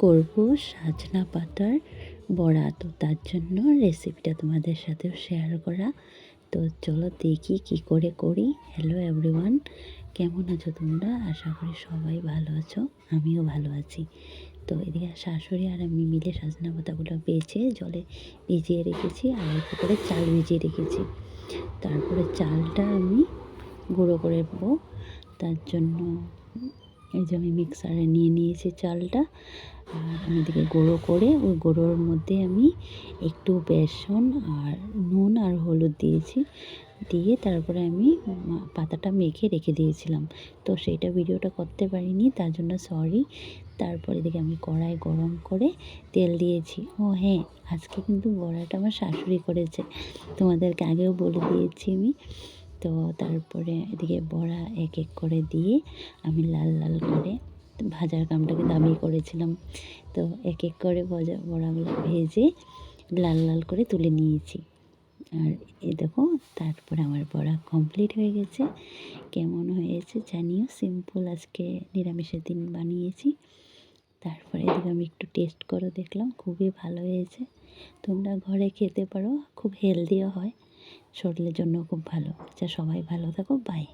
করব সজনা পাতার বড়া, তো তার জন্য রেসিপিটা তোমাদের সাথেও শেয়ার করা। তো চলো দেখি কি করে করি। হ্যালো এভরিওয়ান, কেমন আছো তোমরা? আশা করি সবাই ভালো আছো, আমিও ভালো আছি। তো এদিকে শাশুড়ি আর আমি মিলে সজনা পাতাগুলো বেছে জলে ভিজিয়ে রেখেছি, আর অল্প করে চাল ভিজিয়ে রেখেছি। তারপরে চালটা আমি গুঁড়ো করে নেবো। তার জন্য এই যে আমি মিক্সারে নিয়ে নিয়েছি চালটা, আর আমি এদিকে গুঁড়ো করে ওই গুঁড়োর মধ্যে আমি একটু বেসন আর নুন আর হলুদ দিয়েছি, দিয়ে তারপরে আমি পাতাটা মেখে রেখে দিয়েছিলাম। তো সেইটা ভিডিওটা করতে পারিনি, তার জন্য সরি। তারপরে এদিকে আমি কড়াই গরম করে তেল দিয়েছি। ও হ্যাঁ, আজকে কিন্তু বড়াটা আমার শাশুড়ি করেছে, তোমাদেরকে আগেও বলে দিয়েছি আমি। তো তারপরে এদিকে বড়া এক এক করে দিয়ে আমি লাল লাল করে ভাজার কামটা কিন্তু আমি করেছিলাম। তো এক এক করে বড়াগুলো ভেজে লাল লাল করে তুলে নিয়েছি। আর এই দেখো, তারপরে আমার বড়া কমপ্লিট হয়ে গেছে। কেমন হয়েছে জানিও। সিম্পল আজকে নিরামিষের দিন বানিয়েছি। তারপরে এদিকে আমি একটু টেস্ট করে দেখলাম, খুবই ভালো হয়েছে। তোমরা ঘরে খেতে পারো, খুব হেলদিও হয়, শরীরের জন্য খুব ভালো। আচ্ছা, সবাই ভালো থাকো, বাই।